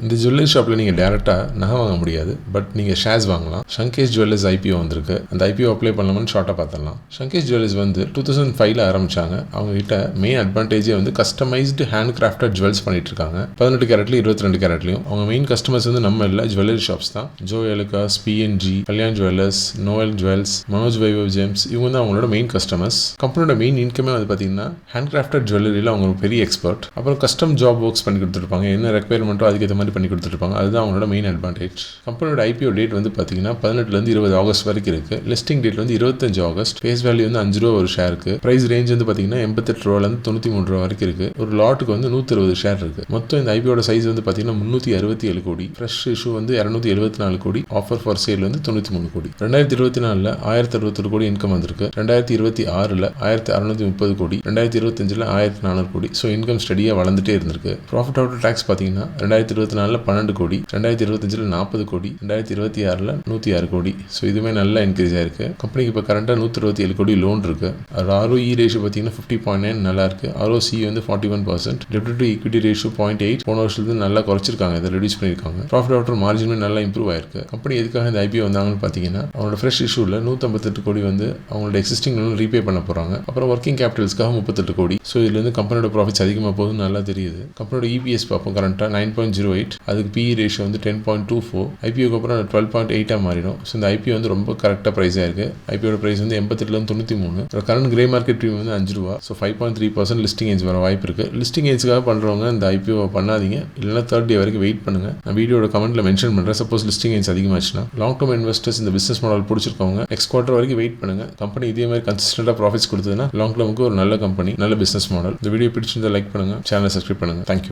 இந்த ஜுவல்லரி ஷாப்பில் நீங்கள் டேரெக்டாக நகை வாங்க முடியாது, பட் நீங்கள் ஷேர்ஸ் வாங்கலாம். ஷங்கேஷ் ஜுவல்லர்ஸ் ஐபிஓ வந்திருக்கு. அந்த ஐபிஓ அப்ளை பண்ணலாம்னு ஷார்ட்டாக பார்த்துடலாம். ஷங்கேஷ் ஜுவல்லர்ஸ் வந்து 2005 ஆரம்பிச்சாங்க. அவங்க கிட்ட மெயின் அட்வான்டேஜே வந்து கஸ்டமைஸ்டு ஹேண்ட் கிராஃப்டட் ஜுவல்ஸ் பண்ணிட்டு இருக்காங்க. 18 கேரட்லையும் 22 கேரட்லையும். அவங்க மெயின் கஸ்டமர்ஸ் வந்து நம்ம இல்லை, ஜுவல்லரி ஷாப்ஸ் தான். Joyalukkas, PNG, Kalyan jewellers, Noel jewels, Manoj Vaibhav gems, இவங்க தான் அவங்களோட மெயின் கஸ்டமர்ஸ். கம்பெனியோட மெயின் இன்கமே வந்து பார்த்தீங்கன்னா ஹேண்ட் கிராஃப்டட் ஜுவல்லரியில் அவங்க ஒரு பெரிய எக்ஸ்பர்ட். அப்புறம் கஸ்டம் ஜாப் ஒர்க்ஸ் பண்ணி கொடுத்துருப்பாங்க. என்ன ரெக்யர்மெண்ட்டோ அதுக்கு ஏற்ற மாதிரி பண்ணி கொடுத்துருப்பாங்க. அதுதான் அவங்களோட மெயின் அட்வான்டேஜ். கம்பெனியோட ஐபிஓ டேட் வந்து பார்த்தீங்கன்னா 18 20 ஆகஸ்ட் வரைக்கும் இருக்கு. லிஸ்டிங் டேட் வந்து 25 ஆகஸ்ட். ஃபேஸ் வேல்யூ வந்து 5 ரூபா ஒரு ஷேருக்கு. பிரைஸ் ரேஞ்ச் வந்து பார்த்தீங்கன்னா 88 ரூபாயிலிருந்து 93 ரூபா வரைக்கும் இருக்கு. ஒரு லாட்டுக்கு வந்து 120 ஷேர் இருக்கு. மொத்தம் இந்த ஐபிஓட சைஸ் வந்து பார்த்தீங்கன்னா 367 கோடி. ஃப்ரெஷ் இஷ்யூ வந்து 274 கோடி. ஆஃபர் ஃபார் சேல் வந்து 93 கோடி. 2024 1061 கோடி இன்கம் வந்திருக்கு. 2026 1630 கோடி. 2025 1400 கோடி. ஸோ இன்கம் ஸ்டடியாக வளர்ந்துட்டே இருந்திருக்கு. ப்ராஃபிட் ஆஃப்டர் டாக்ஸ் பார்த்தீங்கன்னா 2024 12 கோடி, 2025 40 கோடி, 2026 106 கோடி. ஸோ இதுவுமே நல்லா இன்க்ரீஸ் ஆயிருக்கு. கம்பெனிக்கு இப்போ கரண்டாக 127 கோடி லோன் இருக்கு. ROE ரேஷியோ பார்த்தீங்கன்னா 50.9 நல்லா இருக்கு. ROC வந்து 41%. டெப்ட் டு ஈக்விட்டி ரேஷியோ 0.8 போன வருஷத்துக்கு நல்லா குறைச்சிருக்காங்க, இதை ரெடியூஸ் பண்ணியிருக்காங்க. ப்ராஃபிட் ஆஃப்டர் மார்ஜினுமே நல்லா இம்ப்ரூவ் ஆயிருக்கு. கம்பெனி எதுக்காக இந்த ஐபிஓ வந்தாங்கன்னு பார்த்தீங்கன்னா அவங்களோட ஃப்ரெஷ் இஷ்யூவில் 158 கோடி வந்து அவங்களோட எக்ஸிஸ்டிங் லோன் ரீபே பண்ண போகிறாங்க. அப்புறம் ஒர்க்கிங் கேபிட்டல்ஸ்க்காக 38 கோடி. ஸோ இதுலேருந்து கம்பெனியோட ப்ராஃபிட்ஸ் அதிகமாக போகுதுன்னு நல்லா தெரியுது. கம்பெனியோட இபிஎஸ் பார்ப்போம். கரண்ட்டாக 9.08, அதுக்கு PE ரேஷியோ வந்து 10.24. ஐபிஓக்கு அப்புறம் 12.8 மாறிடும். ஸோ இந்த ஐபிஓ வந்து ரொம்ப கரெக்டாக ப்ரைஸாக இருக்குது. ஐபிஓட ப்ரைஸ் வந்து 88 93. கரண்ட் கிரே மார்க்கெட் ப்ரீமியம் வந்து 5 ரூபா. ஸோ 5.3% லிஸ்டிங் ஏஜ் வர வாய்ப்பு இருக்குது. லிஸ்டிங் ஏஜ்க்காக பண்ணுறவங்க இந்த ஐபிஓ பண்ணாதீங்க, இல்லைனா 3rd டே வரைக்கும் வெயிட் பண்ணுங்கள். நான் வீடியோட கமெண்ட்டில் மென்ஷன் பண்ணுறேன். சப்போஸ் லிஸ்டிங் ஏஜ் அதிகமாச்சுன்னா. லாங் டர்ம் இன்வெஸ்டர்ஸ் இந்த பிஸ்னஸ் மாடல் பிடிச்சிருக்கவங்க நெக்ஸ்ட் குவார்ட்டர் வரைக்கும் வெயிட் பண்ணுங்கள். கம்பெனி இதே மாதிரி கன்சிஸ்டண்டாக ப்ராஃபிட்ஸ் கொடுத்ததுன்னா லாங் டர்முக்கு ஒரு நல்ல கம்பெனி, நல்ல பிஸ்னஸ் மாடல். இந்த வீடியோ பிடிச்சிருந்தா லைக் பண்ணுங்கள், சேனலை சப்ஸ்கிரைப் பண்ணுங்கள். தேங்க்யூ.